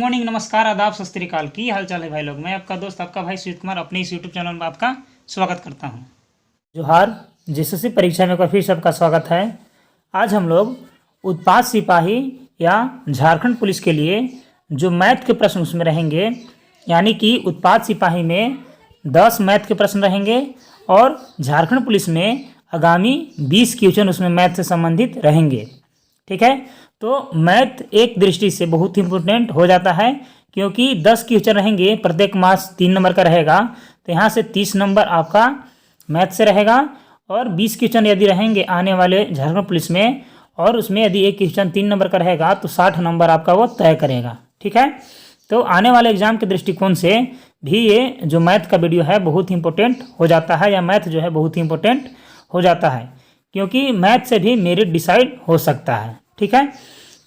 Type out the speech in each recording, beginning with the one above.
Morning, नमस्कार, आदाब, सत श्री अकाल। की हाल चाल है भाई लोग। मैं आपका दोस्त आपका भाई सुजीत कुमार अपने इस यूट्यूब चैनल में आपका स्वागत करता हूं। जोहार। जीएसएससी परीक्षा में फिर सबका स्वागत है। आज हम लोग उत्पाद सिपाही या झारखंड पुलिस के लिए जो मैथ के प्रश्न उसमें रहेंगे, यानी कि उत्पाद सिपाही में 10 मैथ के प्रश्न रहेंगे और झारखंड पुलिस में आगामी 20 क्वेश्चन उसमें मैथ से संबंधित रहेंगे। ठीक है, तो मैथ एक दृष्टि से बहुत ही इम्पोर्टेंट हो जाता है, क्योंकि 10 क्वेश्चन रहेंगे, प्रत्येक मास 3 नंबर का रहेगा, तो यहाँ से 30 नंबर आपका मैथ से रहेगा और 20 क्वेश्चन यदि रहेंगे आने वाले झारखंड पुलिस में, और उसमें यदि एक क्वेश्चन 3 नंबर का रहेगा तो 60 नंबर आपका वो तय करेगा। ठीक है, तो आने वाले एग्जाम के दृष्टिकोण से भी ये जो मैथ का वीडियो है बहुत ही इंपॉर्टेंट हो जाता है, या मैथ जो है बहुत ही इंपॉर्टेंट हो जाता है, क्योंकि मैथ से भी मेरिट डिसाइड हो सकता है। ठीक है,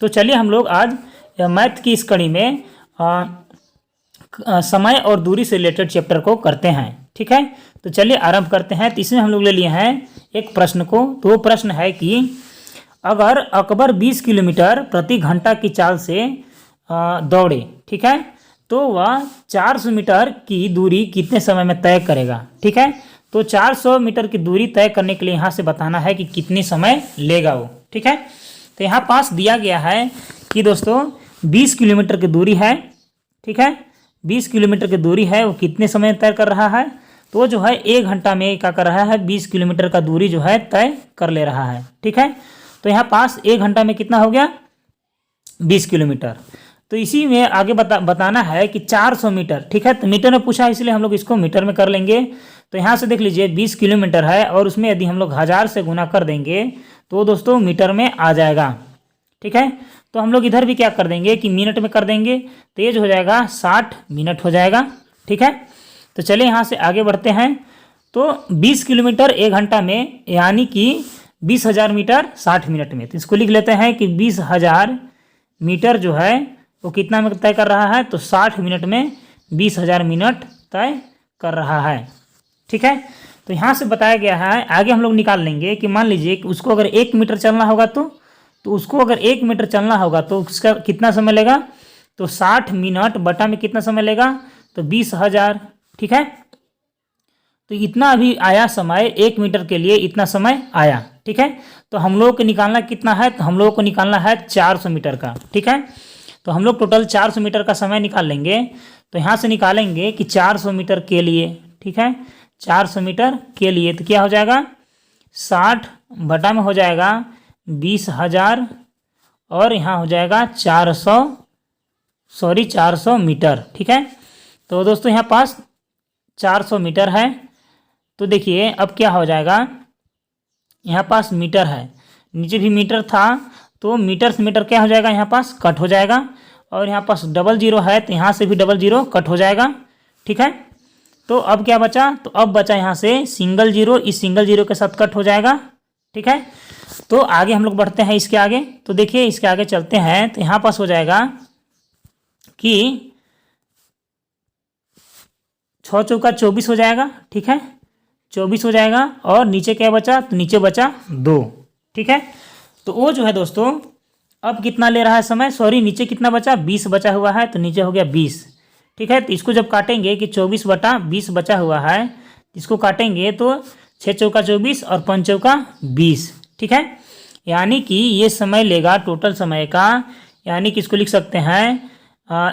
तो चलिए हम लोग आज मैथ की इस कड़ी में समय और दूरी से रिलेटेड चैप्टर को करते हैं। ठीक है, तो चलिए आरंभ करते हैं। तो इसमें हम लोग ले लिए हैं एक प्रश्न को। तो वो प्रश्न है कि अगर अकबर 20 किलोमीटर प्रति घंटा की चाल से दौड़े, ठीक है, तो वह 400 मीटर की दूरी कितने समय में तय करेगा। ठीक है, तो 400 मीटर की दूरी तय करने के लिए यहाँ से बताना है कि कितने समय लेगा वो। ठीक है, तो यहाँ पास दिया गया है कि दोस्तों 20 किलोमीटर की दूरी है। ठीक है, 20 किलोमीटर की दूरी है, वो कितने समय तय कर रहा है, तो जो है 1 घंटा में क्या कर रहा है, 20 किलोमीटर का दूरी जो है तय कर ले रहा है। ठीक है, तो यहाँ पास 1 घंटा में कितना हो गया, 20 किलोमीटर। तो इसी में आगे बताना है कि 400 मीटर। ठीक है, तो मीटर में पूछा इसलिए हम लोग इसको मीटर में कर लेंगे। तो यहाँ से देख लीजिए 20 किलोमीटर है और उसमें यदि हम लोग 1000 से गुना कर देंगे तो दोस्तों मीटर में आ जाएगा। ठीक है, तो हम लोग इधर भी क्या कर देंगे कि मिनट में कर देंगे, तेज हो जाएगा, 60 मिनट हो जाएगा। ठीक है, तो चलिए यहाँ से आगे बढ़ते हैं। तो 20 किलोमीटर 1 घंटा में, यानी कि 20,000 मीटर 60 मिनट में। तो इसको लिख लेते हैं कि 20,000 मीटर जो है वो कितना में तय कर रहा है, तो 60 मिनट में 20,000 मिनट तय कर रहा है। ठीक है, तो यहाँ से बताया गया है, आगे हम लोग निकाल लेंगे कि मान लीजिए कि उसको अगर 1 मीटर चलना होगा तो उसको अगर 1 मीटर चलना होगा तो उसका कितना समय लेगा, तो 60 मिनट बटा में कितना समय लेगा, तो 20,000। ठीक है, तो इतना अभी आया समय, 1 मीटर के लिए इतना समय आया। ठीक है, तो हम लोग को निकालना कितना है, तो हम लोग को निकालना है 400 मीटर का। ठीक है, तो हम लोग टोटल 400 मीटर का समय निकाल लेंगे। तो यहाँ से निकालेंगे कि 400 मीटर के लिए, ठीक है, 400 मीटर के लिए तो क्या हो जाएगा, 60 बटा में हो जाएगा 20,000 और यहाँ हो जाएगा 400 मीटर। ठीक है, तो दोस्तों यहाँ पास 400 मीटर है। तो देखिए अब क्या हो जाएगा, यहाँ पास मीटर है, नीचे भी मीटर था, तो मीटर से मीटर क्या हो जाएगा, यहाँ पास कट हो जाएगा, और यहाँ पास 00 है तो यहाँ से भी 00 कट हो जाएगा। ठीक है, तो अब क्या बचा, तो अब बचा यहाँ से सिंगल जीरो, इस सिंगल जीरो के साथ कट हो जाएगा। ठीक है, तो आगे हम लोग बढ़ते हैं इसके आगे। तो देखिए इसके आगे चलते हैं, तो यहाँ पास हो जाएगा कि 6 चौका 24 हो जाएगा। ठीक है, 24 हो जाएगा, और नीचे क्या बचा, तो नीचे बचा 2। ठीक है, तो वो जो है दोस्तों अब कितना ले रहा है समय, सॉरी नीचे कितना बचा, 20 बचा हुआ है, तो नीचे हो गया 20। ठीक है, तो इसको जब काटेंगे कि 24 बटा 20 बचा हुआ है, इसको काटेंगे तो 6 चौका 24 और 5 चौका 20। ठीक है, यानी कि ये समय लेगा टोटल समय का, यानी कि इसको लिख सकते हैं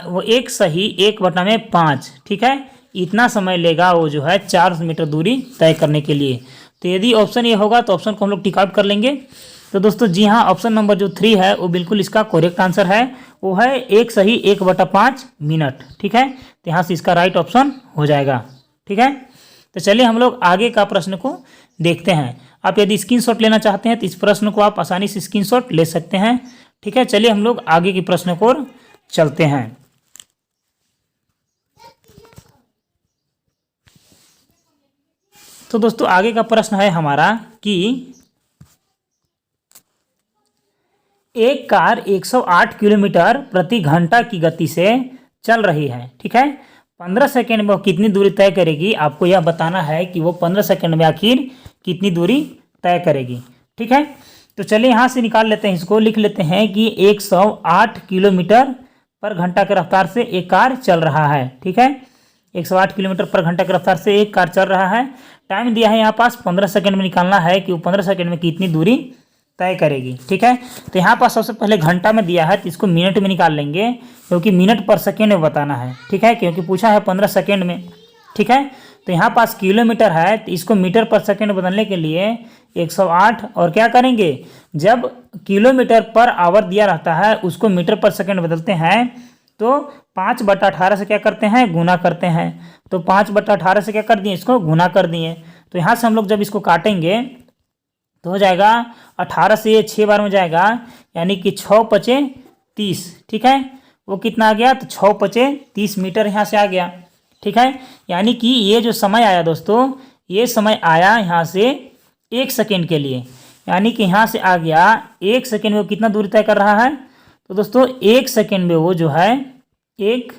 वो 1 सही 1 बटा में 5। ठीक है, इतना समय लेगा वो जो है 400 मीटर दूरी तय करने के लिए। तो यदि ऑप्शन ये होगा तो ऑप्शन को हम लोग टिक आउट कर लेंगे। तो दोस्तों जी हाँ, ऑप्शन नंबर जो 3 है वो बिल्कुल इसका करेक्ट आंसर है, वो है 1 सही 1 बटा 5 मिनट। ठीक है, तो यहाँ से इसका राइट ऑप्शन हो जाएगा। ठीक है, तो चलिए हम लोग आगे का प्रश्न को देखते हैं। आप यदि स्क्रीनशॉट लेना चाहते हैं तो इस प्रश्न को आप आसानी से स्क्रीनशॉट ले सकते हैं। ठीक है, चलिए हम लोग आगे के प्रश्न को चलते हैं। तो दोस्तों आगे का प्रश्न है हमारा कि एक कार 108 किलोमीटर प्रति घंटा की गति से चल रही है। ठीक है, 15 सेकेंड में वो कितनी दूरी तय करेगी, आपको यह बताना है कि वो 15 सेकेंड में आखिर कितनी दूरी तय करेगी। ठीक है, तो चलिए यहाँ से निकाल लेते हैं, इसको लिख लेते हैं कि 108 किलोमीटर पर घंटा की रफ्तार से एक कार चल रहा है। ठीक है, 108 किलोमीटर पर घंटा की रफ्तार से एक कार चल रहा है। टाइम दिया है यहाँ पास 15 सेकंड में निकालना है कि वो 15 सेकंड में कितनी दूरी तय करेगी। ठीक है, तो यहाँ पास सबसे पहले घंटा में दिया है तो इसको मिनट में निकाल लेंगे, क्योंकि मिनट पर सेकेंड में बताना है। ठीक है, क्योंकि पूछा है 15 सेकेंड में। ठीक है, तो यहाँ पास किलोमीटर है तो इसको मीटर पर सेकेंड बदलने के लिए 108 और क्या करेंगे, जब किलोमीटर पर आवर दिया रहता है उसको मीटर पर सेकेंड बदलते हैं तो 5/18 से क्या करते हैं, गुना करते हैं। तो 5/18 से क्या कर दिए, इसको गुना कर दिए। तो यहाँ से हम लोग जब इसको काटेंगे तो हो जाएगा 18 से ये 6 बार में जाएगा, यानी कि 6×5 = 30। ठीक है, वो कितना आ गया, तो 6×5 = 30 मीटर यहाँ से आ गया। ठीक है, यानी कि ये जो समय आया दोस्तों, ये समय आया यहाँ से 1 सेकेंड के लिए, यानी कि यहाँ से आ गया 1 सेकेंड में वो कितना दूरी तय कर रहा है। तो दोस्तों 1 सेकेंड में वो जो है 1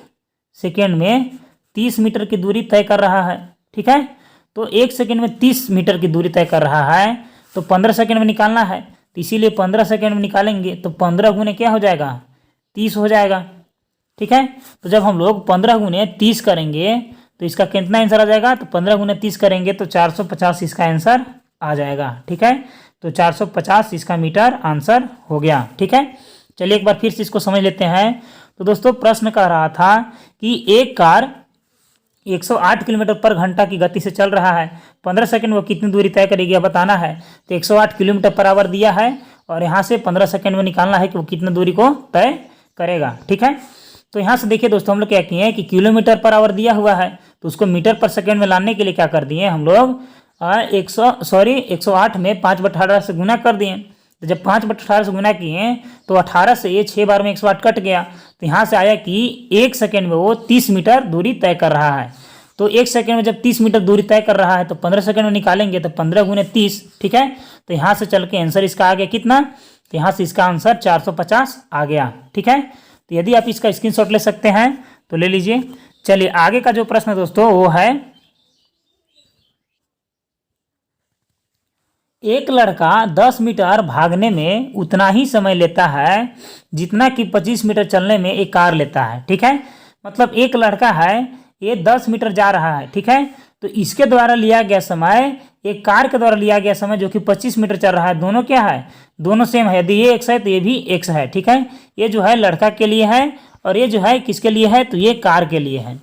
सेकेंड में 30 मीटर की दूरी तय कर रहा है। ठीक है, तो 1 सेकेंड में 30 मीटर की दूरी तय कर रहा है, तो 15 सेकेंड में निकालना है, तो इसीलिए 15 सेकेंड में निकालेंगे तो 15 गुने क्या हो जाएगा, 30 हो जाएगा। ठीक है, तो जब हम लोग 15 गुने 30 करेंगे तो इसका कितना आंसर आ जाएगा, तो 15 गुने 30 करेंगे तो 450 इसका आंसर आ जाएगा। ठीक है, तो 450 इसका मीटर आंसर हो गया। ठीक है, चलिए एक बार फिर से इसको समझ लेते हैं। तो दोस्तों प्रश्न कह रहा था कि एक कार 108 किलोमीटर पर घंटा की गति से चल रहा है, 15 सेकंड वो कितनी दूरी तय करेगी यह बताना है। तो 108 किलोमीटर पर आवर दिया है और यहाँ से 15 सेकंड में निकालना है कि वो कितनी दूरी को तय करेगा। ठीक है, तो यहाँ से देखिए दोस्तों हम लोग क्या किए हैं कि किलोमीटर पर आवर दिया हुआ है तो उसको मीटर पर सेकंड में लाने के लिए क्या कर दिए हम लोग 108 में 5/18 से गुना कर दिए। तो जब 5/18 से गुना किए तो 18 से ये 6 बार में 108 कट गया, तो यहाँ से आया कि 1 सेकेंड में वो 30 मीटर दूरी तय कर रहा है। तो 1 सेकेंड में जब 30 मीटर दूरी तय कर रहा है तो 15 सेकेंड में निकालेंगे तो 15 गुने 30। ठीक है, तो यहाँ से चल के आंसर इसका आ गया कितना, तो यहाँ से इसका आंसर 450 आ गया। ठीक है, तो यदि आप इसका स्क्रीनशॉट ले सकते हैं तो ले लीजिए। चलिए आगे का जो प्रश्न दोस्तों वो है, एक लड़का 10 मीटर भागने में उतना ही समय लेता है जितना कि 25 मीटर चलने में एक कार लेता है। ठीक है, मतलब एक लड़का है ये 10 मीटर जा रहा है। ठीक है, तो इसके द्वारा लिया गया समय एक कार के द्वारा लिया गया समय जो कि 25 मीटर चल रहा है, दोनों क्या है, दोनों सेम है। यदि ये x है तो ये भी x है। ठीक है, ये जो है लड़का के लिए है और ये जो है किसके लिए है, तो ये कार के लिए है।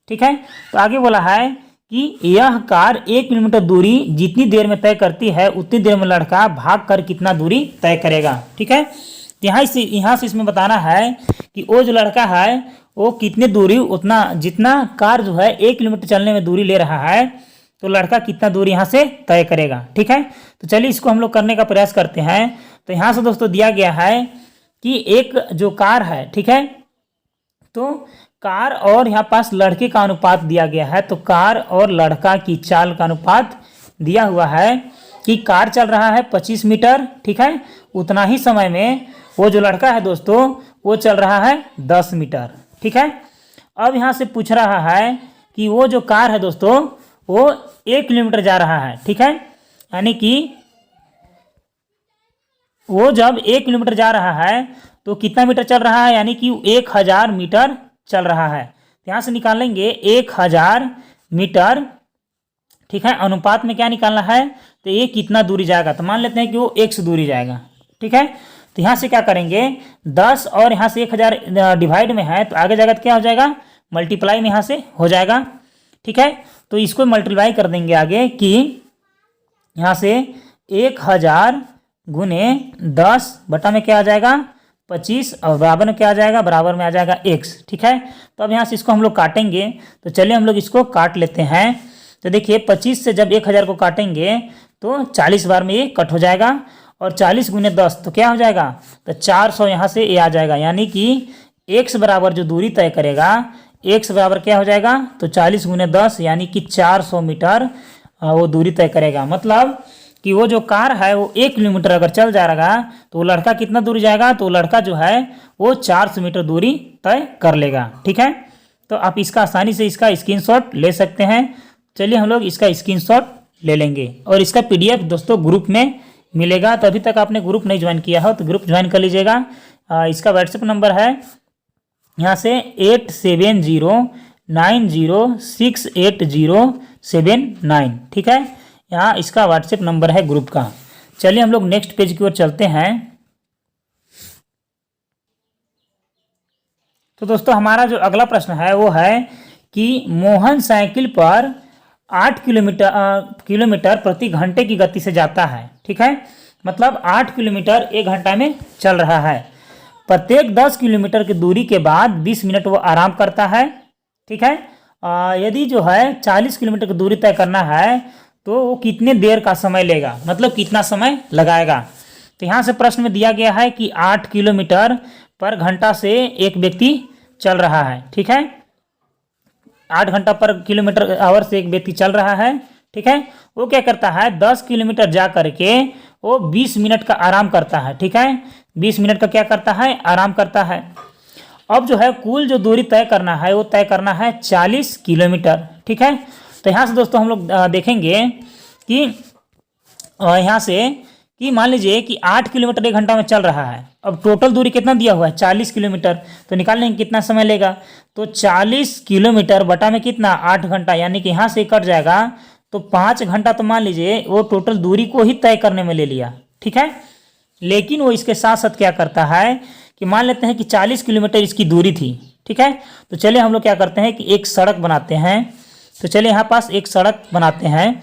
ठीक है, तो आगे बोला है कि यह कार 1 किलोमीटर दूरी जितनी देर में तय करती है उतनी देर में लड़का भाग कर कितना दूरी तय करेगा। ठीक है, यहाँ से इसमें बताना है कि वो जो लड़का है वो कितनी दूरी, उतना जितना कार जो है 1 किलोमीटर चलने में दूरी ले रहा है तो लड़का कितना दूरी यहाँ से तय करेगा। ठीक है, तो चलिए इसको हम लोग करने का प्रयास करते हैं। तो यहाँ से दोस्तों दिया गया है कि एक जो कार है, ठीक है, तो कार और यहाँ पास लड़के का अनुपात दिया गया है। तो कार और लड़का की चाल का अनुपात दिया हुआ है कि कार चल रहा है 25 मीटर। ठीक है, उतना ही समय में वो जो लड़का है दोस्तों वो चल रहा है 10 मीटर। ठीक है, अब यहाँ से पूछ रहा है कि वो जो कार है दोस्तों वो 1 किलोमीटर जा रहा है। ठीक है, यानी कि वो जब 1 किलोमीटर जा रहा है तो कितना मीटर चल रहा है, यानी कि 1000 मीटर चल रहा है। यहाँ से निकालेंगे 1000 मीटर। ठीक है, अनुपात में क्या निकालना है, तो ये कितना दूरी जाएगा, तो मान लेते हैं कि वो x दूरी जाएगा। ठीक है, तो यहाँ से क्या करेंगे 10 और यहाँ से 1000 डिवाइड में है तो आगे जाएगा तो क्या हो जाएगा, मल्टीप्लाई में यहाँ से हो जाएगा। ठीक है, तो इसको मल्टीप्लाई कर देंगे आगे कि यहाँ से 1000 गुने 10 बटा में क्या आ जाएगा 25 और बराबर में क्या आ जाएगा, बराबर में आ जाएगा x। ठीक है, तो अब यहाँ से इसको हम लोग काटेंगे। तो चलिए हम लोग इसको काट लेते हैं। तो देखिए 25 से जब 1000 को काटेंगे तो 40 बार में ये कट हो जाएगा और 40 गुने 10 तो क्या हो जाएगा, तो 400 यहाँ से ये आ जाएगा। यानी कि x बराबर जो दूरी तय करेगा, x बराबर क्या हो जाएगा, तो 40 गुने 10 यानी कि 400 मीटर वो दूरी तय करेगा। मतलब कि वो जो कार है वो 1 किलोमीटर अगर चल जा रहा तो वो लड़का कितना दूरी जाएगा, तो वो लड़का जो है वो 400 मीटर दूरी तय कर लेगा। ठीक है, तो आप इसका आसानी से इसका स्क्रीनशॉट ले सकते हैं। चलिए हम लोग इसका स्क्रीनशॉट ले लेंगे और इसका PDF दोस्तों ग्रुप में मिलेगा। तो अभी तक आपने ग्रुप नहीं ज्वाइन किया हो तो ग्रुप ज्वाइन कर लीजिएगा। इसका व्हाट्सएप नंबर है यहाँ से 8709068079, ठीक है। यहाँ इसका व्हाट्सएप नंबर है ग्रुप का। चलिए हम लोग नेक्स्ट पेज की ओर चलते हैं। तो दोस्तों हमारा जो अगला प्रश्न है वो है कि मोहन साइकिल पर 8 किलोमीटर प्रति घंटे की गति से जाता है, ठीक है। मतलब 8 किलोमीटर 1 घंटा में चल रहा है। प्रत्येक 10 किलोमीटर की दूरी के बाद 20 मिनट वो आराम करता है, ठीक है। यदि जो है 40 किलोमीटर की दूरी तय करना है तो वो कितने देर का समय लेगा, मतलब कितना समय लगाएगा। तो यहाँ से प्रश्न में दिया गया है कि 8 किलोमीटर पर घंटा से एक व्यक्ति चल रहा है, ठीक है। 8 घंटा पर किलोमीटर आवर से एक व्यक्ति चल रहा है, ठीक है। वो क्या करता है 10 किलोमीटर जा करके वो 20 मिनट का आराम करता है, ठीक है। 20 मिनट का क्या करता है, आराम करता है। अब जो है कुल जो दूरी तय करना है वो तय करना है 40 किलोमीटर, ठीक है। तो यहाँ से दोस्तों हम लोग देखेंगे कि यहाँ से कि मान लीजिए कि 8 किलोमीटर 1 घंटा में चल रहा है। अब टोटल दूरी कितना दिया हुआ है 40 किलोमीटर, तो निकाल लेंगे कितना समय लेगा। तो 40 किलोमीटर बटा में कितना 8 घंटा, यानी कि यहाँ से कट जाएगा तो 5 घंटा तो मान लीजिए वो टोटल दूरी को ही तय करने में ले लिया, ठीक है। लेकिन वो इसके साथ साथ क्या करता है कि मान लेते हैं कि 40 किलोमीटर इसकी दूरी थी, ठीक है। तो चलिए हम लोग क्या करते हैं कि एक सड़क बनाते हैं। तो चलिए यहाँ पास एक सड़क बनाते हैं।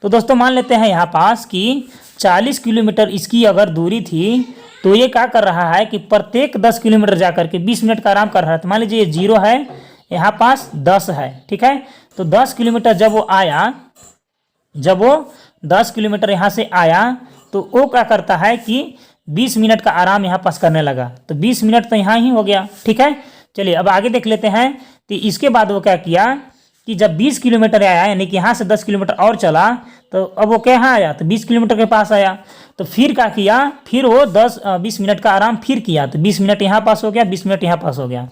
तो दोस्तों मान लेते हैं यहाँ पास कि 40 किलोमीटर इसकी अगर दूरी थी तो ये क्या कर रहा है कि प्रत्येक 10 किलोमीटर जा करके 20 मिनट का आराम कर रहा है। तो मान लीजिए ये 0 है, यहाँ पास 10 है, ठीक है। तो 10 किलोमीटर जब वो 10 किलोमीटर यहाँ से आया तो वो क्या करता है कि 20 मिनट का आराम यहाँ पास करने लगा। तो 20 मिनट तो यहाँ ही हो गया, ठीक है। चलिए अब आगे देख लेते हैं। तो इसके बाद वो क्या किया कि जब 20 किलोमीटर आया, यानी कि यहाँ से 10 किलोमीटर और चला, तो अब वो क्या यहाँ आया तो 20 किलोमीटर के पास आया। तो फिर क्या किया, फिर वो 20 मिनट का आराम फिर किया। तो 20 मिनट यहाँ पास हो गया, 20 मिनट यहाँ पास हो गया।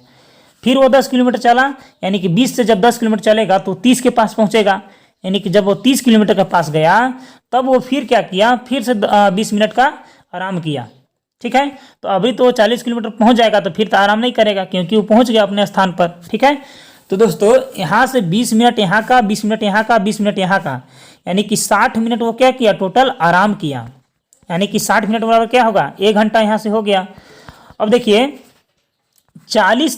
फिर वो 10 किलोमीटर चला, यानी कि 20 से जब 10 किलोमीटर चलेगा तो 30 के पास पहुँचेगा। यानी कि जब वो 30 किलोमीटर के पास गया तब वो फिर क्या किया, फिर से 20 मिनट का आराम किया, ठीक है। तो अभी तो 40 किलोमीटर पहुंच जाएगा तो फिर तो आराम नहीं करेगा क्योंकि वो पहुंच गया अपने स्थान पर, ठीक है। तो दोस्तों यहाँ से 20 मिनट यहाँ का, 20 मिनट यहाँ का, 20 मिनट यहाँ का, यानी कि 60 मिनट वो क्या किया, टोटल आराम किया। यानी कि 60 मिनट बराबर क्या होगा, 1 घंटा यहाँ से हो गया। अब देखिए 40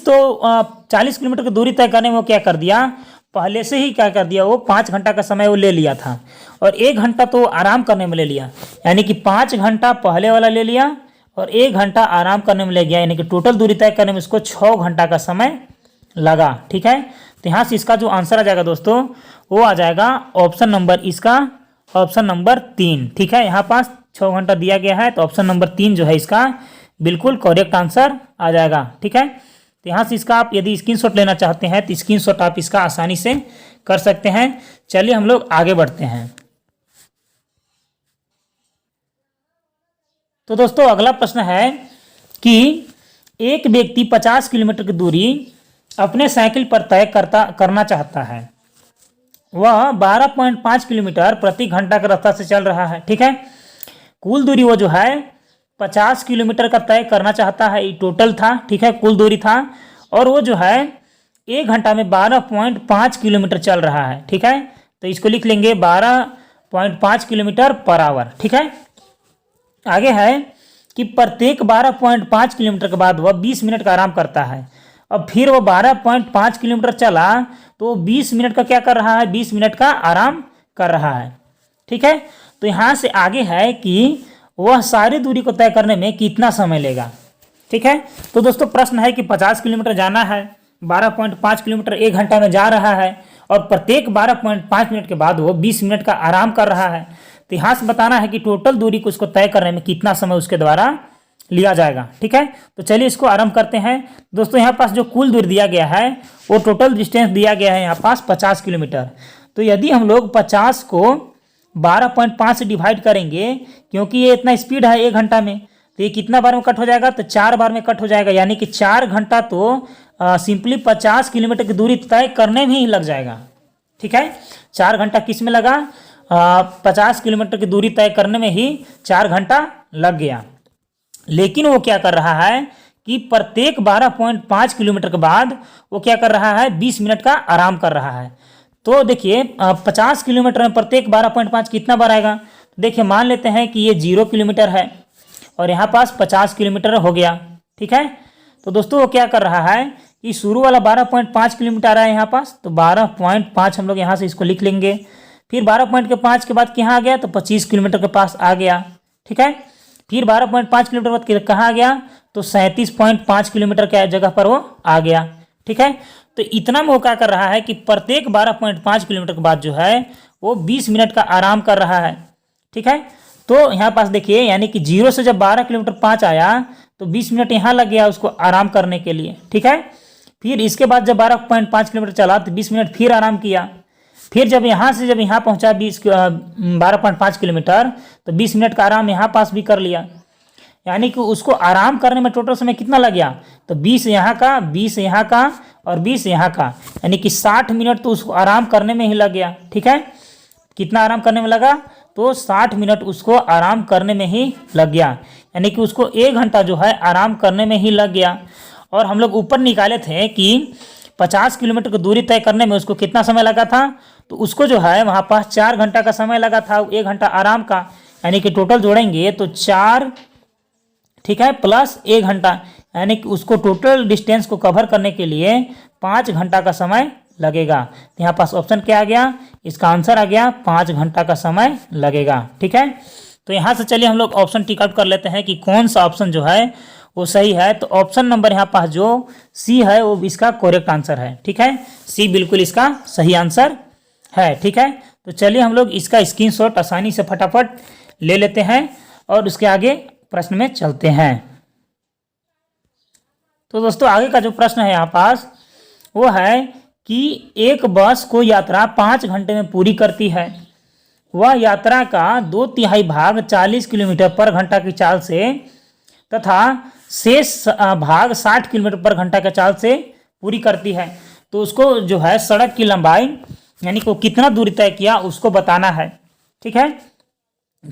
किलोमीटर की दूरी तय करने में वो क्या कर दिया, पहले से ही क्या कर दिया, वो 5 घंटा का समय वो ले लिया था और 1 घंटा तो आराम करने में ले लिया। यानी कि 5 घंटा पहले वाला ले लिया और 1 घंटा आराम करने में ले गया। यानी कि टोटल दूरी तय करने में उसको 6 घंटा का समय लगा, ठीक है। तो यहाँ से इसका जो आंसर आ जाएगा दोस्तों वो आ जाएगा ऑप्शन नंबर, इसका ऑप्शन नंबर 3, ठीक है। यहाँ पास 6 घंटा दिया गया है तो ऑप्शन नंबर 3 जो है इसका बिल्कुल करेक्ट आंसर आ जाएगा, ठीक है। तो यहाँ से इसका आप यदि स्क्रीनशॉट लेना चाहते हैं तो स्क्रीनशॉट आप इसका आसानी से कर सकते हैं। चलिए हम लोग आगे बढ़ते हैं। तो दोस्तों अगला प्रश्न है कि एक व्यक्ति 50 किलोमीटर की दूरी अपने साइकिल पर तय करना चाहता है। वह 12.5 किलोमीटर प्रति घंटा का रास्ता से चल रहा है, ठीक है। कुल दूरी वो जो है 50 किलोमीटर का तय करना चाहता है, ये टोटल था, ठीक है, कुल दूरी था। और वो जो है 1 घंटा में 12.5 किलोमीटर चल रहा है, ठीक है। तो इसको लिख लेंगे 12.5 किलोमीटर पर आवर, ठीक है। आगे है कि प्रत्येक 12.5 किलोमीटर के बाद वह 20 मिनट का आराम करता है। अब फिर वो 12.5 किलोमीटर चला तो 20 मिनट का क्या कर रहा है, 20 मिनट का आराम कर रहा है, ठीक है। तो यहाँ से आगे है कि वह सारी दूरी को तय करने में कितना समय लेगा, ठीक है। तो दोस्तों प्रश्न है कि 50 किलोमीटर जाना है, 12.5 किलोमीटर 1 घंटा में जा रहा है और प्रत्येक 12.5 मिनट के बाद वो 20 मिनट का आराम कर रहा है। तो यहाँ से बताना है कि टोटल दूरी को उसको तय करने में कितना समय उसके द्वारा लिया जाएगा, ठीक है। तो चलिए इसको आरंभ करते हैं। दोस्तों यहाँ पास जो कुल दूरी दिया गया है वो टोटल डिस्टेंस दिया गया है यहाँ पास 50 किलोमीटर। तो यदि हम लोग 50 को 12.5 से डिवाइड करेंगे, क्योंकि ये इतना स्पीड है 1 घंटा में, तो ये कितना बार में कट हो जाएगा, तो 4 बार में कट हो जाएगा। यानी कि 4 घंटा तो सिंपली 50 किलोमीटर की दूरी तय करने में ही लग जाएगा, ठीक है। 4 घंटा किस में लगा, 50 किलोमीटर की दूरी तय करने में ही 4 घंटा लग गया। लेकिन वो क्या कर रहा है कि प्रत्येक 12.5 किलोमीटर के बाद वो क्या कर रहा है, 20 मिनट का आराम कर रहा है। तो देखिए 50 किलोमीटर में प्रत्येक 12.5 कितना बार आएगा। देखिए मान लेते हैं कि ये 0 किलोमीटर है और यहाँ पास 50 किलोमीटर हो गया, ठीक है। तो दोस्तों वो क्या कर रहा है कि शुरू वाला 12.5 किलोमीटर आ रहा है यहाँ पास, तो 12.5 हम लोग यहाँ से इसको लिख लेंगे। फिर 12.5 के बाद कहाँ आ गया, तो 25 किलोमीटर के पास आ गया, ठीक है। फिर 12.5 किलोमीटर बाद कहाँ आ गया, तो 37.5 किलोमीटर के जगह पर वो आ गया, ठीक है। तो इतना में वो क्या कर रहा है कि प्रत्येक 12.5 किलोमीटर के बाद जो है वो 20 मिनट का आराम कर रहा है, ठीक है। तो यहाँ पास देखिए यानी कि 0 से जब 12 किलोमीटर 5 आया तो 20 मिनट यहाँ लग गया उसको आराम करने के लिए, ठीक है। फिर इसके बाद जब 12.5 किलोमीटर चला तो 20 मिनट फिर आराम किया। फिर जब यहाँ से जब यहाँ पहुँचा 12.5 किलोमीटर तो 20 मिनट का आराम यहाँ पास भी कर लिया। यानी कि उसको आराम करने में टोटल समय कितना लग गया, तो 20 यहाँ का, 20 यहाँ का और 20 यहाँ का, यानी कि 60 मिनट तो उसको आराम करने में ही लग गया, ठीक है। कितना आराम करने में लगा, तो 60 मिनट उसको आराम करने में ही लग गया, यानी कि उसको 1 घंटा जो है आराम करने में ही लग गया। और हम लोग ऊपर निकाले थे कि 50 किलोमीटर की दूरी तय करने में उसको कितना समय लगा था, तो उसको जो है वहाँ पास 4 घंटा का समय लगा था, 1 घंटा आराम का, यानी कि टोटल जोड़ेंगे तो 4, ठीक है, प्लस 1 घंटा, यानी कि उसको टोटल डिस्टेंस को कवर करने के लिए 5 घंटा का समय लगेगा। तो यहाँ पास ऑप्शन क्या आ गया, इसका आंसर आ गया 5 घंटा का समय लगेगा, ठीक है। तो यहाँ से चलिए हम लोग ऑप्शन टिक आउट कर लेते हैं कि कौन सा ऑप्शन जो है वो सही है। तो ऑप्शन नंबर यहाँ पास जो सी है वो इसका करेक्ट आंसर है, ठीक है। सी बिल्कुल इसका सही आंसर है, ठीक है। तो चलिए हम लोग इसका स्क्रीनशॉट आसानी से फटाफट ले लेते हैं और उसके आगे प्रश्न में चलते हैं। तो दोस्तों आगे का जो प्रश्न है यहाँ पास वो है कि एक बस को यात्रा 5 घंटे में पूरी करती है। वह यात्रा का 2/3 भाग 40 किलोमीटर पर घंटा की चाल से तथा शेष भाग 60 किलोमीटर पर घंटा की चाल से पूरी करती है। तो उसको जो है सड़क की लंबाई यानी कि वो कितना दूरी तय किया उसको बताना है, ठीक है।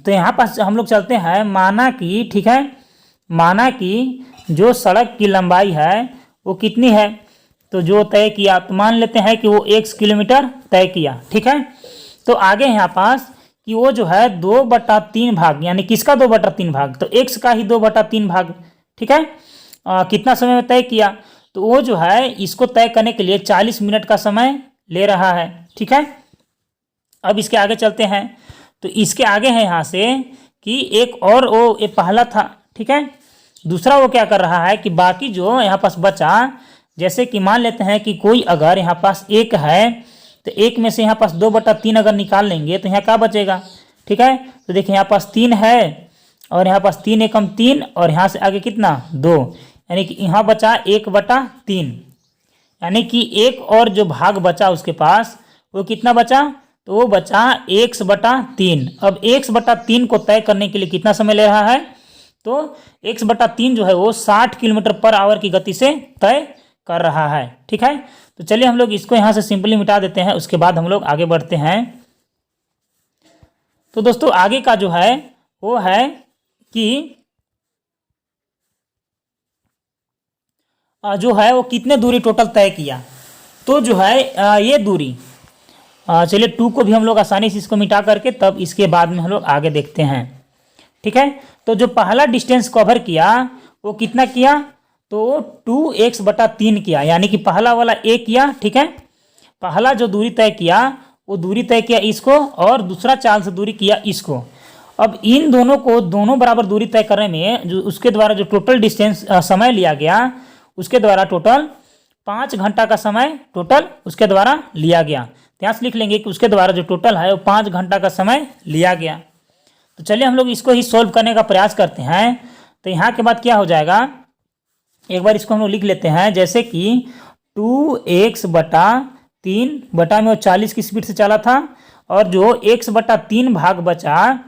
तो यहाँ पास हम लोग चलते हैं, माना कि, ठीक है, माना कि जो सड़क की लंबाई है वो कितनी है, तो जो तय किया, तो मान लेते हैं कि वो 1 किलोमीटर तय किया, ठीक है। तो आगे यहाँ पास कि वो जो है 2/3 भाग, यानी किसका 2/3 भाग, तो x का ही 2/3 भाग, ठीक है। कितना समय में तय किया, तो वो जो है इसको तय करने के लिए 40 मिनट का समय ले रहा है, ठीक है। अब इसके आगे चलते हैं, तो इसके आगे है यहाँ से कि एक और वो ये पहला था, ठीक है। दूसरा वो क्या कर रहा है कि बाकी जो यहाँ पास बचा, जैसे कि मान लेते हैं कि कोई अगर यहाँ पास 1 है तो 1 में से यहाँ पास 2/3 अगर निकाल लेंगे तो यहाँ क्या बचेगा, ठीक है। तो देखिए यहाँ पास 3 है और यहाँ पास 3 एकम 3 और यहाँ से आगे कितना 2, यानी कि यहाँ बचा 1/3, यानी कि एक और जो भाग बचा उसके पास वो कितना बचा, तो वो बचा 1/3। अब 1/3 को तय करने के लिए कितना समय ले रहा है, तो 1/3 जो है वो 60 किलोमीटर पर आवर की गति से तय कर रहा है, ठीक है। तो चलिए हम लोग इसको यहाँ से सिंपली मिटा देते हैं, उसके बाद हम लोग आगे बढ़ते हैं। तो दोस्तों आगे का जो है वो है कि जो है वो कितने दूरी टोटल तय किया, तो जो है ये दूरी, चलिए 2 को भी हम लोग आसानी से इसको मिटा करके तब इसके बाद में हम लोग आगे देखते हैं, ठीक है। तो जो पहला डिस्टेंस कवर किया वो कितना किया, तो 2x/3 किया, यानी कि पहला वाला a किया, ठीक है। पहला जो दूरी तय किया वो दूरी तय किया इसको और दूसरा चाल से दूरी किया इसको। अब इन दोनों को दोनों बराबर दूरी तय करने में जो उसके द्वारा जो टोटल डिस्टेंस समय लिया गया उसके द्वारा टोटल 5 घंटा का समय टोटल उसके द्वारा लिया गया। तो यहाँ से लिख लेंगे कि उसके द्वारा जो टोटल है वो 5 घंटा का समय लिया गया। तो चलिए हम लोग इसको ही सोल्व करने का प्रयास करते हैं। तो यहाँ के बाद क्या हो जाएगा, एक बार इसको हम लोग लिख लेते हैं, जैसे कि 2x/3 बटा में वो 40 की स्पीड से चला था और जो x/3 भाग बचा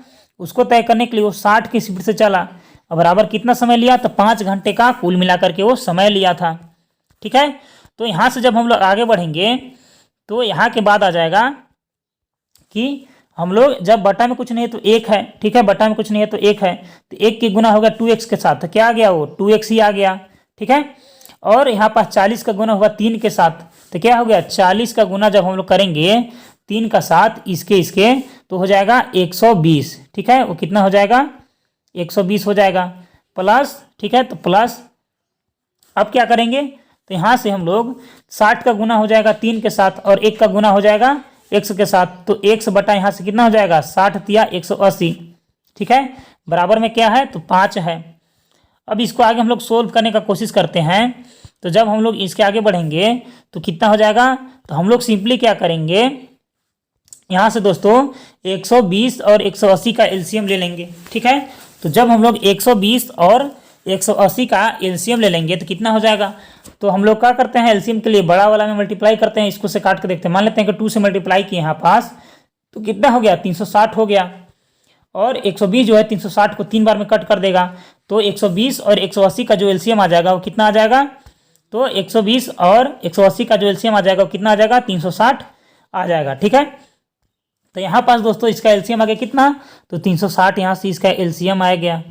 उसको तय करने के लिए वो 60 की स्पीड से चला। अब बराबर कितना समय लिया, तो 5 घंटे का कुल मिलाकर के वो समय लिया था, ठीक है। तो यहाँ से जब हम लोग आगे बढ़ेंगे तो यहाँ के बाद आ जाएगा कि हम लोग जब बटा में कुछ नहीं है तो 1 है, ठीक है, बटा में कुछ नहीं है तो 1 है, तो 1 के गुना हो गया 2x के साथ, तो क्या आ गया वो 2x ही आ गया, ठीक है। और यहाँ पास 40 का गुना हुआ 3 के साथ, तो क्या हो गया 40 का गुना जब हम लोग करेंगे 3 का साथ इसके तो हो जाएगा 120, ठीक है। वो कितना हो जाएगा 120 हो जाएगा प्लस, ठीक है। तो प्लस अब क्या करेंगे, तो यहाँ से हम लोग 60 का गुना हो जाएगा 3 के साथ और 1 का गुना हो जाएगा 100 के साथ, तो 100 बटा यहाँ से कितना हो जाएगा 60 तिया 180, ठीक है। बराबर में क्या है, तो 5 है। अब इसको आगे हम लोग सोल्व करने का कोशिश करते हैं। तो जब हम लोग इसके आगे बढ़ेंगे तो कितना हो जाएगा, तो हम लोग सिंपली क्या करेंगे, यहाँ से दोस्तों 120 और 180 का एलसीएम ले लेंगे, ठीक है। तो जब हम लोग 120 और 180 का एलसीएम ले लेंगे तो कितना हो जाएगा, तो हम लोग क्या करते हैं एलसीएम के लिए बड़ा वाला में मल्टीप्लाई करते हैं, इसको से काट के देखते हैं। मान लेते हैं कि 2 से मल्टीप्लाई किए यहाँ पास, तो कितना हो गया 360 हो गया। और 120 जो है 360 को 3 बार में कट कर देगा, तो 120 और 180 का जो एलसीएम आ जाएगा वो कितना आ जाएगा, तो 120 और 180 का जो एलसीएम आ जाएगा वो कितना आ जाएगा 360 आ जाएगा, ठीक है। तो यहाँ पास दोस्तों इसका एलसीएम आ गया कितना, तो 360, यहाँ से इसका एलसीएम आ गया।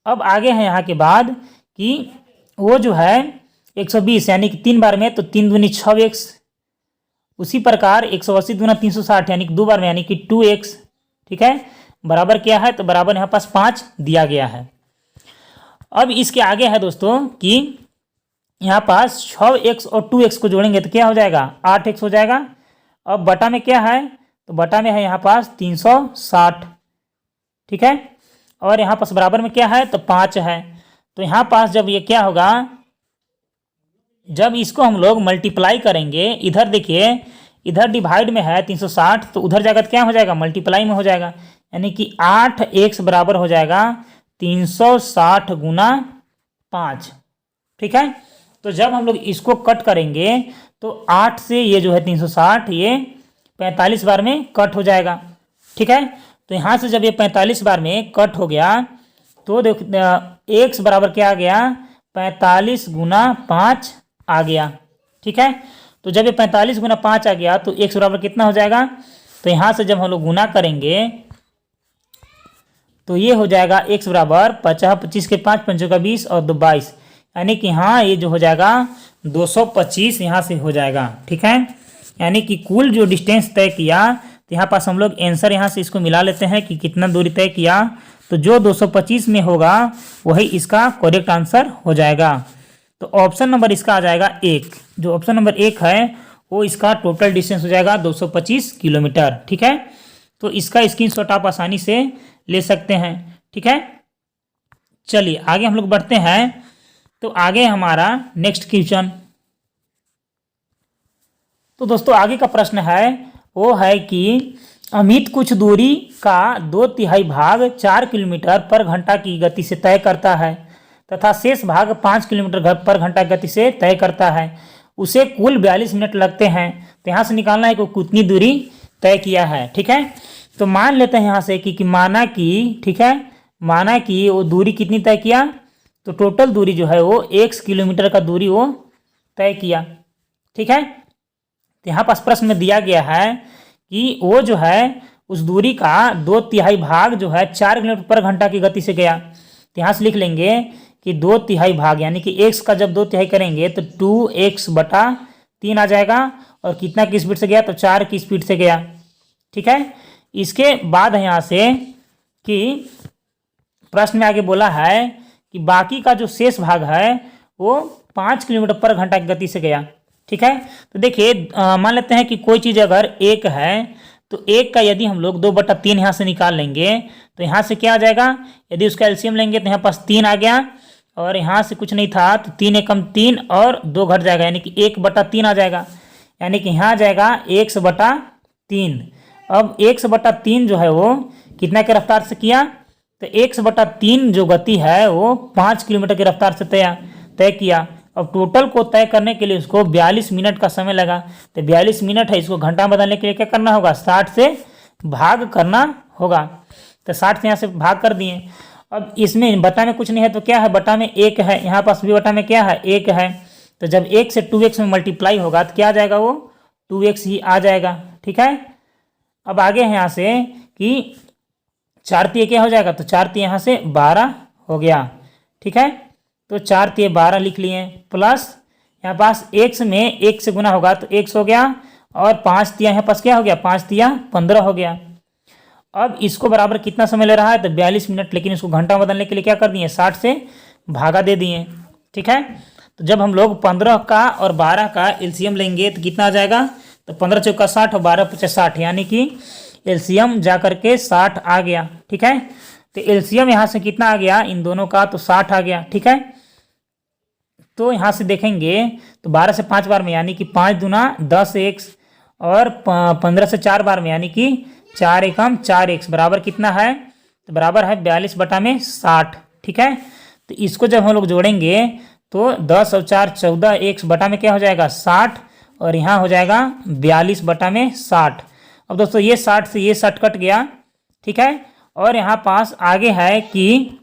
अब आगे है यहाँ के बाद कि वो जो है 120 यानी कि 3 बार में, तो 3 दूनी 6x, उसी प्रकार 180 दूना 360 यानी कि 2 बार में यानी कि 2x, ठीक है। बराबर क्या है, तो बराबर यहाँ पास 5 दिया गया है। अब इसके आगे है दोस्तों कि यहाँ पास 6x और 2x को जोड़ेंगे तो क्या हो जाएगा 8x हो जाएगा। अब बटा में क्या है, तो बटा में है यहाँ पास 360, ठीक है। और यहाँ पास बराबर में क्या है, तो 5 है। तो यहाँ पास जब ये क्या होगा, जब इसको हम लोग मल्टीप्लाई करेंगे, इधर देखिए इधर डिवाइड में है 360, तो उधर जाकर क्या हो जाएगा मल्टीप्लाई में हो जाएगा, यानी कि 8x बराबर हो जाएगा 360 गुना 5, ठीक है। तो जब हम लोग इसको कट करेंगे तो 8 से ये जो है 360 ये 45 बार में कट हो जाएगा, ठीक है। तो यहाँ से जब ये 45 बार में कट हो गया तो देखो x बराबर क्या आ गया 45 गुना 5 आ गया, ठीक है। तो जब ये 45 गुना 5 आ गया तो x बराबर कितना हो जाएगा, तो यहाँ से जब हम लोग गुना करेंगे तो ये हो जाएगा x बराबर 50, 25 के 5 पंचों का 20 और 2 22, यानी कि हाँ ये जो हो जाएगा 225 यहाँ से हो जाएगा, ठीक है। यानी कि कुल जो डिस्टेंस तय किया, तो यहाँ पास हम लोग आंसर यहाँ से इसको मिला लेते हैं कि कितना दूरी तय किया, तो जो 225 में होगा वही इसका करेक्ट आंसर हो जाएगा। तो ऑप्शन नंबर इसका आ जाएगा 1, जो ऑप्शन नंबर 1 है वो इसका टोटल डिस्टेंस हो जाएगा 225 किलोमीटर, ठीक है। तो इसका स्क्रीनशॉट आप आसानी से ले सकते हैं, ठीक है। चलिए आगे हम लोग बढ़ते हैं। तो आगे हमारा नेक्स्ट क्वेश्चन, तो दोस्तों आगे का प्रश्न है वो है कि अमित कुछ दूरी का 2/3 भाग 4 किलोमीटर पर घंटा की गति से तय करता है तथा शेष भाग 5 किलोमीटर पर घंटा गति से तय करता है। उसे कुल 42 मिनट लगते हैं। तो यहाँ से निकालना है कि कितनी दूरी तय किया है, ठीक है। तो मान लेते हैं यहाँ से कि माना कि, ठीक है, माना कि वो दूरी कितनी तय किया, तो टोटल दूरी जो है वो 1 किलोमीटर का दूरी वो तय किया, ठीक है। तो यहाँ पास प्रश्न में दिया गया है कि वो जो है उस दूरी का 2/3 भाग जो है 4 किलोमीटर पर घंटा की गति से गया। तो यहाँ से लिख लेंगे कि 2/3 भाग यानी कि x का जब 2/3 करेंगे तो 2x बटा 3 आ जाएगा, और कितना की स्पीड से गया, तो 4 की स्पीड से गया, ठीक है। इसके बाद है यहाँ से कि प्रश्न में आगे बोला है कि बाकी का जो शेष भाग है वो 5 किलोमीटर पर घंटा की गति से गया, ठीक है। तो देखिए मान लेते हैं कि कोई चीज़ अगर 1 है तो 1 का यदि हम लोग 2/3 यहाँ से निकाल लेंगे तो यहाँ से क्या आ जाएगा, यदि उसका एलसीएम लेंगे तो यहाँ पास 3 आ गया, और यहाँ से कुछ नहीं था तो 3 एकम 3 और 2 घट जाएगा, यानी कि 1/3 आ जाएगा, यानी कि यहाँ आ जाएगा 1/3। अब 1/3 जो है वो कितना के रफ्तार से किया, तो 1/3 जो गति है वो 5 किलोमीटर की रफ्तार से तय किया। अब टोटल को तय करने के लिए उसको 42 मिनट का समय लगा। तो 42 मिनट है, इसको घंटा बदलने के लिए क्या करना होगा, 60 से भाग करना होगा। तो 60 से यहाँ से भाग कर दिए। अब इसमें बटा में कुछ नहीं है तो क्या है, बटा में 1 है, यहाँ पास भी बटा में क्या है 1 है। तो जब 1 से 2x में मल्टीप्लाई होगा तो क्या आ जाएगा, वो 2x ही आ जाएगा, ठीक है। अब आगे है यहाँ से कि 4 3 क्या हो जाएगा, तो 4 3 यहाँ से 12 हो गया, ठीक है। तो 4 तिये 12 लिख लिए, प्लस यहाँ पास x में 1 से गुना होगा तो x हो गया, और 5 तिया यहाँ पास क्या हो गया, 5 तिया 15 हो गया। अब इसको बराबर कितना समय ले रहा है, तो 42 मिनट, लेकिन इसको घंटा बदलने के लिए क्या कर दिए, 60 से भागा दे दिए। ठीक है, तो जब हम लोग 15 का और 12 का एलसीएम लेंगे तो कितना आ जाएगा, तो 15 चौका 60 और 12 पचे 60, यानी कि एलसीएम जा करके 60 आ गया। ठीक है, तो एलसीएम यहाँ से कितना आ गया इन दोनों का, तो 60 आ गया। ठीक है, तो यहाँ से देखेंगे तो 12 से 5 बार में यानी कि 5 दूना 10x, और 15 से 4 बार में यानी कि 4 एकम 4x बराबर कितना है, तो बराबर है 42/60। ठीक है, तो इसको जब हम लोग जोड़ेंगे तो 10 और 4 14, x बटा में क्या हो जाएगा 60, और यहाँ हो जाएगा 42/60। अब दोस्तों ये 60 से ये 60 कट गया। ठीक है, और यहाँ पास आगे है कि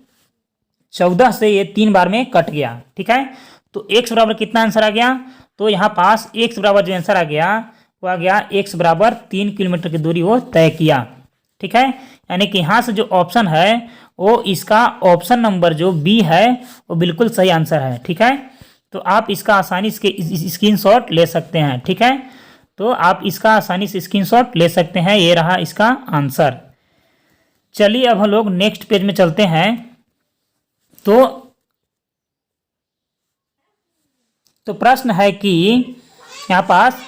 14 से ये 3 बार में कट गया। ठीक है, तो x बराबर कितना आंसर आ गया, तो यहाँ पास x बराबर जो आंसर आ गया वो आ गया x बराबर 3 किलोमीटर की दूरी वो तय किया। ठीक है, यानी कि यहाँ से जो ऑप्शन है वो इसका ऑप्शन नंबर जो बी है वो बिल्कुल सही आंसर है। ठीक है, तो आप इसका आसानी से स्क्रीनशॉट ले सकते हैं। ठीक है, तो आप इसका आसानी से स्क्रीनशॉट ले सकते हैं, ये रहा इसका आंसर। चलिए अब हम लोग नेक्स्ट पेज में चलते हैं। तो प्रश्न है कि यहाँ पास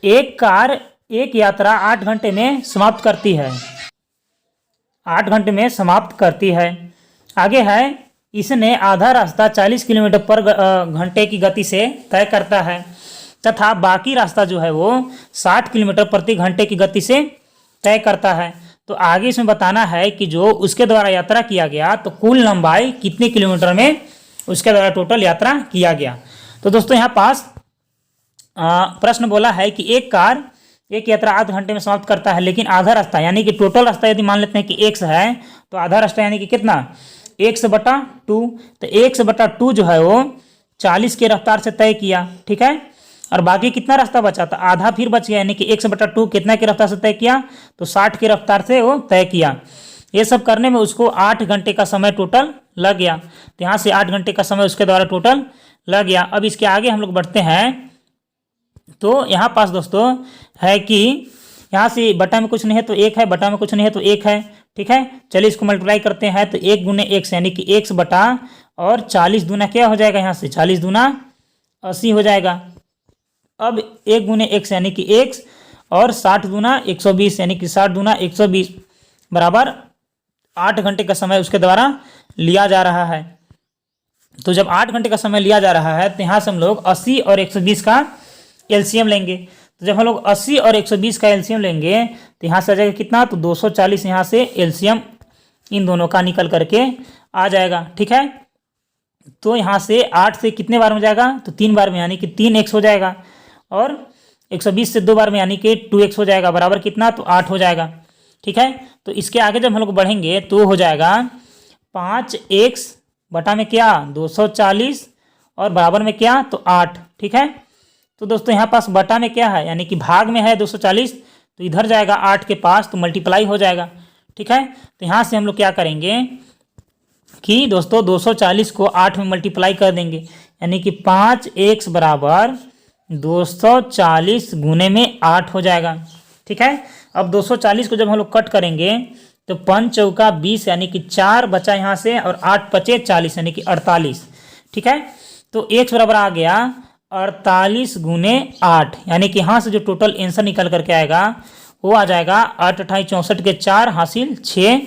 एक कार एक यात्रा 8 घंटे में समाप्त करती है, 8 घंटे में समाप्त करती है। आगे है इसने आधा रास्ता 40 किलोमीटर पर घंटे की गति से तय करता है, तथा बाकी रास्ता जो है वो 60 किलोमीटर प्रति घंटे की गति से तय करता है। तो आगे इसमें बताना है कि जो उसके द्वारा यात्रा किया गया तो कुल लंबाई कितने किलोमीटर में उसके द्वारा टोटल यात्रा किया गया। तो दोस्तों यहाँ पास प्रश्न बोला है कि एक कार एक यात्रा 8 घंटे में समाप्त करता है, लेकिन आधा रास्ता यानी कि टोटल रास्ता यदि मान लेते हैं कि x है तो आधा रास्ता यानी कि कितना x/2, तो x/2 जो है वो 40 की रफ्तार से तय किया। ठीक है, और बाकी कितना रास्ता बचा था, आधा फिर बच गया, यानी कि x/2 कितना की रफ्तार से तय किया, तो 60 की रफ्तार से वो तय किया। ये सब करने में उसको 8 घंटे का समय टोटल लग गया। तो यहाँ से 8 घंटे का समय उसके द्वारा टोटल लग गया। अब इसके आगे हम लोग बढ़ते हैं। तो यहाँ पास दोस्तों है कि यहाँ से बटा में कुछ नहीं है तो 1 है, बटा में कुछ नहीं है तो 1 है। ठीक है, चलिए इसको मल्टीप्लाई करते हैं तो 1 गुने x यानी कि x बटा, और 40 दूना क्या हो जाएगा, यहाँ से 40 दूना 80 हो जाएगा। अब 1 गुने x यानी कि x, और 60 दूना 120 यानी कि 60 दूना 120 बराबर 8 घंटे का समय उसके द्वारा लिया जा रहा है। तो जब 8 घंटे का समय लिया जा रहा है तो यहाँ से हम लोग 80 और 120 का एलसीएम लेंगे। तो जब हम लोग 80 और 120 का एलसीएम लेंगे तो यहाँ से आ जाएगा कितना, तो 240 यहाँ से एलसीएम इन दोनों का निकल करके आ जाएगा। ठीक है, तो यहाँ से 8 से कितने बार में जाएगा, तो 3 बार में यानी कि 3x हो जाएगा, और 120 से 2 बार में यानी कि 2x हो जाएगा, बराबर कितना, तो 8 हो जाएगा। ठीक है, तो इसके आगे जब हम लोग बढ़ेंगे तो हो जाएगा 5x बटा में क्या 240, और बराबर में क्या, तो 8। ठीक है, तो दोस्तों यहाँ पास बटा में क्या है, यानी कि भाग में है 240, तो इधर जाएगा 8 के पास तो मल्टीप्लाई हो जाएगा। ठीक है, तो यहाँ से हम लोग क्या करेंगे कि दोस्तों 240 को 8 में मल्टीप्लाई कर देंगे, यानी कि 5x बराबर 240 गुने में 8 हो जाएगा। ठीक है, अब 240 को जब हम लोग कट करेंगे तो 5 चौका 20 यानी कि 4 बचा यहाँ से, और 8 पचे 40 यानी कि 48। ठीक है, तो x बराबर आ गया 48 गुने 8, यानी कि यहाँ से जो टोटल आंसर निकल करके आएगा वो आ जाएगा 8 28 64 के 4 हासिल 6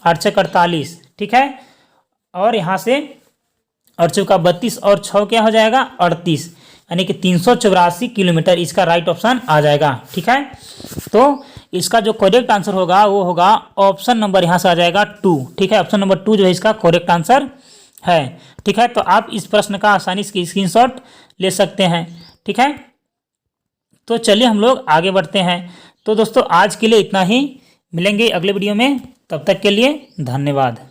8 6 48। ठीक है, और यहाँ से 8 चौका 32 और 6 क्या हो जाएगा 38, यानी कि 384 किलोमीटर इसका राइट ऑप्शन आ जाएगा। ठीक है, तो इसका जो करेक्ट आंसर होगा वो होगा ऑप्शन नंबर यहाँ से आ जाएगा 2। ठीक है, ऑप्शन नंबर 2 जो है इसका करेक्ट आंसर है। ठीक है, तो आप इस प्रश्न का आसानी से स्क्रीनशॉट ले सकते हैं। ठीक है, तो चलिए हम लोग आगे बढ़ते हैं। तो दोस्तों आज के लिए इतना ही, मिलेंगे अगले वीडियो में, तब तक के लिए धन्यवाद।